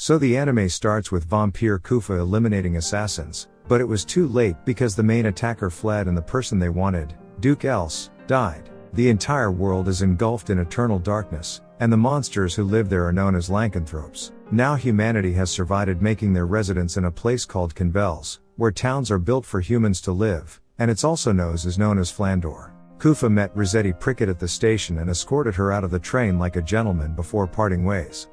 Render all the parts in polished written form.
So the anime starts with vampire Kufa eliminating assassins, but it was too late because the main attacker fled and the person they wanted, Duke Else, died. The entire world is engulfed in eternal darkness, and the monsters who live there are known as lycanthropes. Now humanity has survived, making their residence in a place called Convels, where towns are built for humans to live, and it's also known as Flandor. Kufa met Rossetti Prickett at the station and escorted her out of the train like a gentleman before parting ways.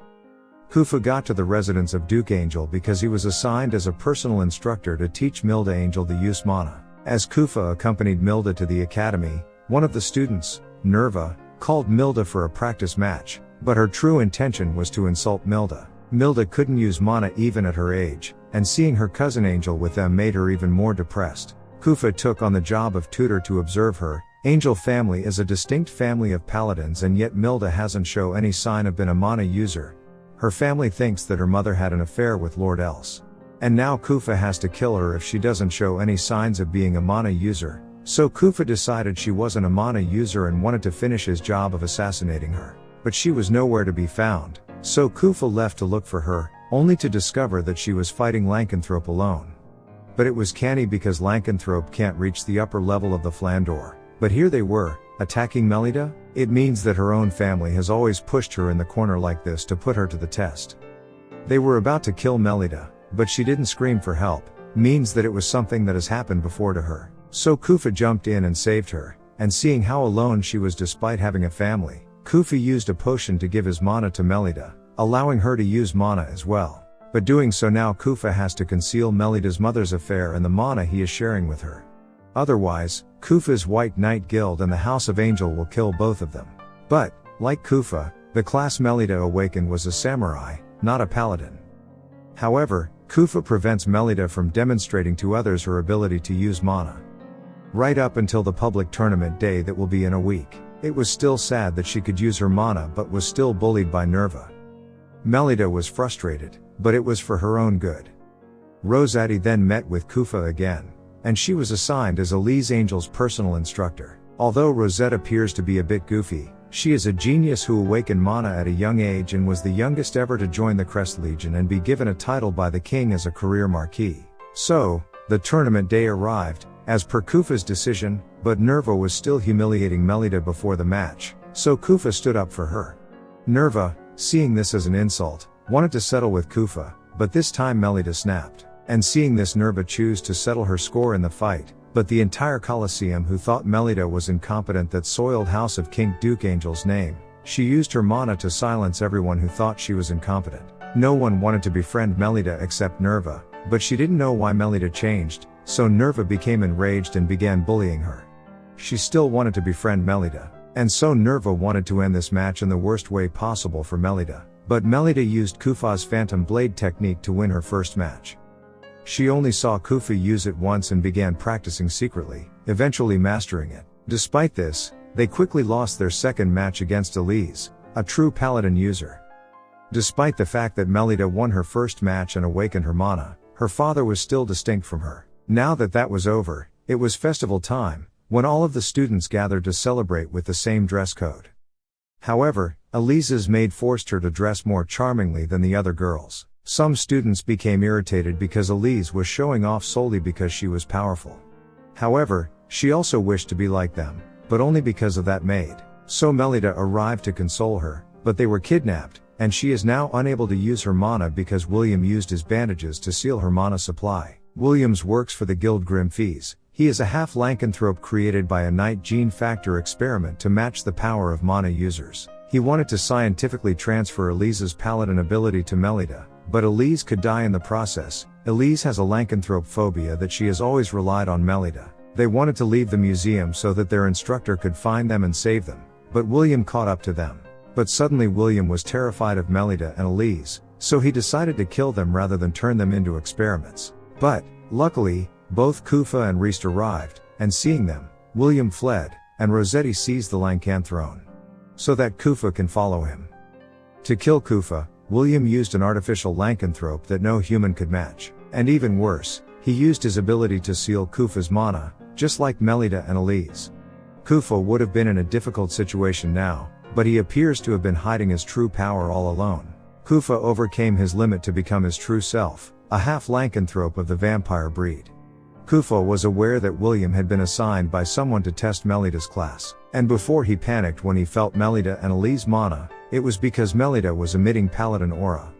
Kufa got to the residence of Duke Angel because he was assigned as a personal instructor to teach Milda Angel the use mana. As Kufa accompanied Milda to the academy, one of the students, Nerva, called Milda for a practice match, but her true intention was to insult Milda. Milda couldn't use mana even at her age, and seeing her cousin Angel with them made her even more depressed. Kufa took on the job of tutor to observe her. Angel family is a distinct family of paladins, and yet Milda hasn't shown any sign of being a mana user. Her family thinks that her mother had an affair with Lord Else. And now Kufa has to kill her if she doesn't show any signs of being a mana user. So Kufa decided she wasn't a mana user and wanted to finish his job of assassinating her. But she was nowhere to be found, so Kufa left to look for her, only to discover that she was fighting Lycanthrope alone. But it was canny because Lycanthrope can't reach the upper level of the Flandor. But here they were, attacking Melida? It means that her own family has always pushed her in the corner like this to put her to the test. They were about to kill Melida, but she didn't scream for help, means that it was something that has happened before to her. So Kufa jumped in and saved her, and seeing how alone she was despite having a family, Kufa used a potion to give his mana to Melida, allowing her to use mana as well. But doing so now Kufa has to conceal Melida's mother's affair and the mana he is sharing with her. Otherwise, Kufa's White Knight Guild and the House of Angel will kill both of them. But, like Kufa, the class Melida Awaken was a samurai, not a paladin. However, Kufa prevents Melida from demonstrating to others her ability to use mana. Right up until the public tournament day that will be in a week. It was still sad that she could use her mana but was still bullied by Nerva. Melida was frustrated, but it was for her own good. Rossetti then met with Kufa again, and she was assigned as Elise Angel's personal instructor. Although Rosette appears to be a bit goofy, she is a genius who awakened mana at a young age and was the youngest ever to join the Crest Legion and be given a title by the king as a career marquis. So, the tournament day arrived, as per Kufa's decision, but Nerva was still humiliating Melida before the match, so Kufa stood up for her. Nerva, seeing this as an insult, wanted to settle with Kufa, but this time Melida snapped. And seeing this Nerva chose to settle her score in the fight, but the entire Colosseum who thought Melida was incompetent that soiled House of King Duke Angel's name, she used her mana to silence everyone who thought she was incompetent. No one wanted to befriend Melida except Nerva, but she didn't know why Melida changed, so Nerva became enraged and began bullying her. She still wanted to befriend Melida, and so Nerva wanted to end this match in the worst way possible for Melida, but Melida used Kufa's Phantom Blade technique to win her first match. She only saw Kufa use it once and began practicing secretly, eventually mastering it. Despite this, they quickly lost their second match against Elise, a true paladin user. Despite the fact that Melida won her first match and awakened her mana, her father was still distinct from her. Now that that was over, it was festival time, when all of the students gathered to celebrate with the same dress code. However, Elise's maid forced her to dress more charmingly than the other girls. Some students became irritated because Elise was showing off solely because she was powerful. However, she also wished to be like them, but only because of that maid. So Melida arrived to console her, but they were kidnapped, and she is now unable to use her mana because William used his bandages to seal her mana supply. Williams works for the Guild Grim Fees. He is a half-lycanthrope created by a Knight gene factor experiment to match the power of mana users. He wanted to scientifically transfer Elise's paladin ability to Melida, but Elise could die in the process. Elise has a lycanthrope phobia that she has always relied on Melida. They wanted to leave the museum so that their instructor could find them and save them, but William caught up to them. But suddenly William was terrified of Melida and Elise, so he decided to kill them rather than turn them into experiments. But, luckily, both Kufa and Reist arrived, and seeing them, William fled, and Rossetti seized the lycanthrone, so that Kufa can follow him. To kill Kufa, William used an artificial lycanthrope that no human could match. And even worse, he used his ability to seal Kufa's mana, just like Melida and Elise. Kufa would have been in a difficult situation now, but he appears to have been hiding his true power all alone. Kufa overcame his limit to become his true self, a half-lycanthrope of the vampire breed. Kufa was aware that William had been assigned by someone to test Melida's class, and before he panicked when he felt Melida and Elise mana, it was because Melida was emitting paladin aura.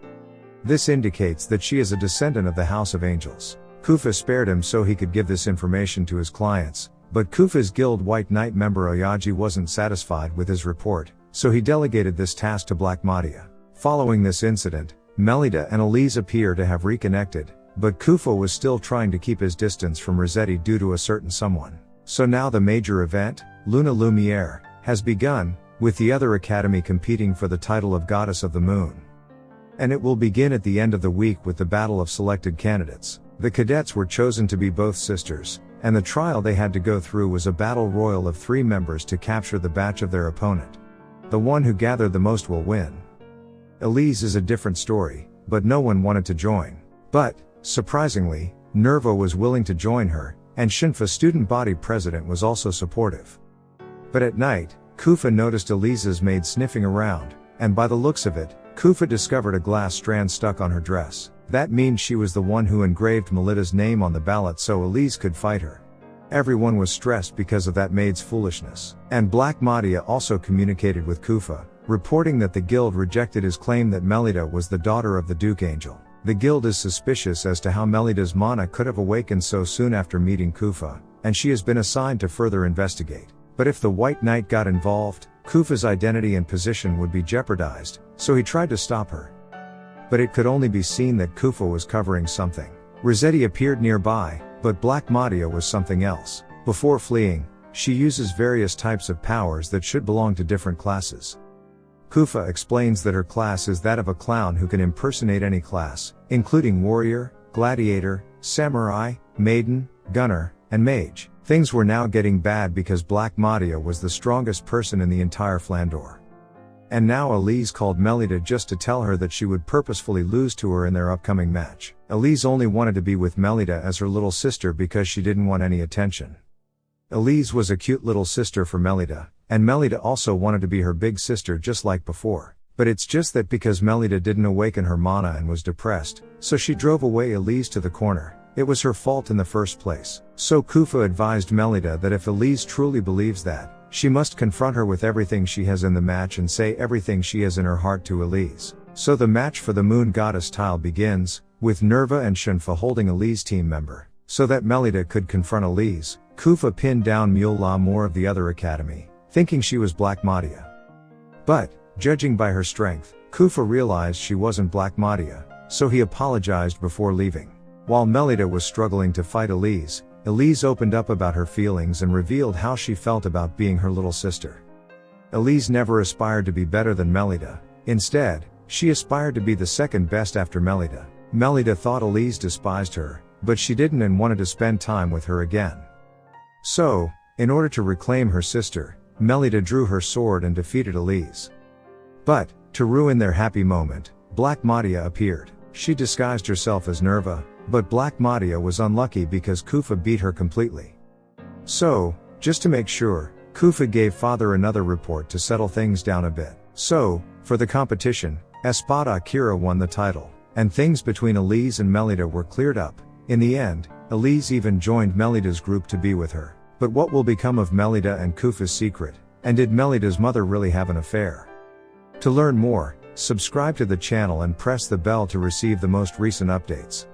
This indicates that she is a descendant of the House of Angels. Kufa spared him so he could give this information to his clients, but Kufa's guild White Knight member Oyaji wasn't satisfied with his report, so he delegated this task to Black Madia. Following this incident, Melida and Elise appear to have reconnected, but Kufa was still trying to keep his distance from Rossetti due to a certain someone. So now the major event, Luna Lumiere, has begun, with the other academy competing for the title of Goddess of the Moon. And it will begin at the end of the week with the battle of selected candidates. The cadets were chosen to be both sisters, and the trial they had to go through was a battle royal of 3 members to capture the batch of their opponent. The one who gathered the most will win. Elise is a different story, but no one wanted to join. But, surprisingly, Nerva was willing to join her, and Shinfa student body president was also supportive. But at night, Kufa noticed Elise's maid sniffing around, and by the looks of it, Kufa discovered a glass strand stuck on her dress. That means she was the one who engraved Melida's name on the ballot so Elise could fight her. Everyone was stressed because of that maid's foolishness. And Black Madia also communicated with Kufa, reporting that the guild rejected his claim that Melida was the daughter of the Duke Angel. The guild is suspicious as to how Melida's mana could have awakened so soon after meeting Kufa, and she has been assigned to further investigate. But if the White Knight got involved, Kufa's identity and position would be jeopardized, so he tried to stop her. But it could only be seen that Kufa was covering something. Rossetti appeared nearby, but Black Madia was something else. Before fleeing, she uses various types of powers that should belong to different classes. Kufa explains that her class is that of a clown who can impersonate any class, including warrior, gladiator, samurai, maiden, gunner, and mage. Things were now getting bad because Black Madia was the strongest person in the entire Flandor. And now Elise called Melida just to tell her that she would purposefully lose to her in their upcoming match. Elise only wanted to be with Melida as her little sister because she didn't want any attention. Elise was a cute little sister for Melida, and Melida also wanted to be her big sister just like before. But it's just that because Melida didn't awaken her mana and was depressed, so she drove away Elise to the corner. It was her fault in the first place. So Kufa advised Melida that if Elise truly believes that, she must confront her with everything she has in the match and say everything she has in her heart to Elise. So the match for the Moon Goddess tile begins, with Nerva and Shinfa holding Elise team member. So that Melida could confront Elise, Kufa pinned down Mule Moore of the other academy, thinking she was Black Madia. But, judging by her strength, Kufa realized she wasn't Black Madia, so he apologized before leaving. While Melida was struggling to fight Elise, Elise opened up about her feelings and revealed how she felt about being her little sister. Elise never aspired to be better than Melida. Instead, she aspired to be the second best after Melida. Melida thought Elise despised her, but she didn't and wanted to spend time with her again. So, in order to reclaim her sister, Melida drew her sword and defeated Elise. But, to ruin their happy moment, Black Madia appeared. She disguised herself as Nerva, but Black Madia was unlucky because Kufa beat her completely. So, just to make sure, Kufa gave Father another report to settle things down a bit. So, for the competition, Espada Akira won the title, and things between Elise and Melida were cleared up. In the end, Elise even joined Melida's group to be with her. But what will become of Melida and Kufa's secret? And did Melida's mother really have an affair? To learn more, subscribe to the channel and press the bell to receive the most recent updates.